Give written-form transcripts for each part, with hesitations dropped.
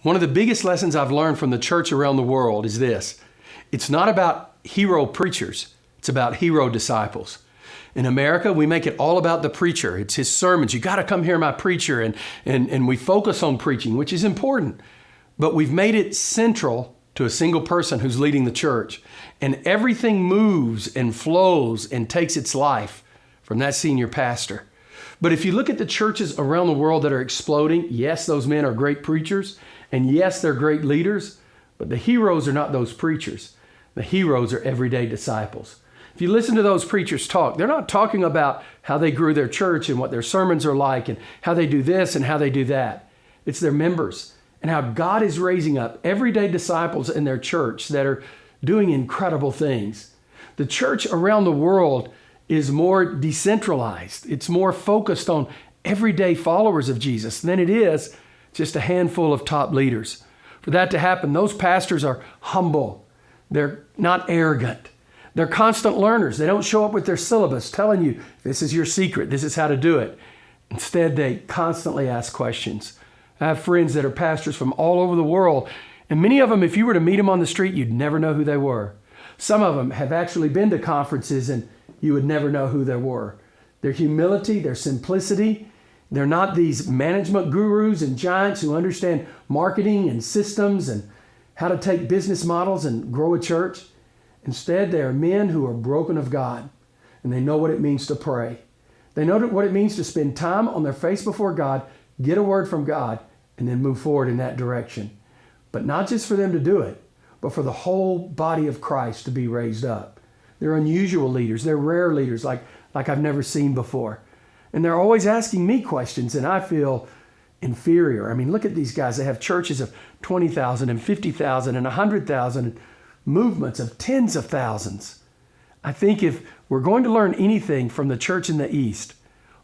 One of the biggest lessons I've learned from the church around the world is this. It's not about hero preachers. It's about hero disciples. In America, we make it all about the preacher. It's his sermons. You got to come hear my preacher. And we focus on preaching, which is important. But we've made it central to a single person who's leading the church. And everything moves and flows and takes its life from that senior pastor. But if you look at the churches around the world that are exploding, yes, those men are great preachers. And yes, they're great leaders. But the heroes are not those preachers. The heroes are everyday disciples. If you listen to those preachers talk, they're not talking about how they grew their church and what their sermons are like and how they do this and how they do that. It's their members and how God is raising up everyday disciples in their church that are doing incredible things. The church around the world is more decentralized. It's more focused on everyday followers of Jesus than it is just a handful of top leaders. For that to happen, those pastors are humble. They're not arrogant. They're constant learners. They don't show up with their syllabus telling you, this is your secret, this is how to do it. Instead, they constantly ask questions. I have friends that are pastors from all over the world, and many of them, if you were to meet them on the street, you'd never know who they were. Some of them have actually been to conferences, and you would never know who they were. Their humility, their simplicity, they're not these management gurus and giants who understand marketing and systems and how to take business models and grow a church. Instead, they are men who are broken of God, and they know what it means to pray. They know what it means to spend time on their face before God, get a word from God, and then move forward in that direction. But not just for them to do it, but for the whole body of Christ to be raised up. They're unusual leaders. They're rare leaders like I've never seen before. And they're always asking me questions, and I feel inferior. I mean, look at these guys. They have churches of 20,000 and 50,000 and 100,000 movements of tens of thousands. I think if we're going to learn anything from the church in the East,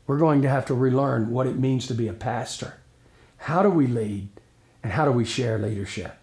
we're going to have to relearn what it means to be a pastor. How do we lead and how do we share leadership?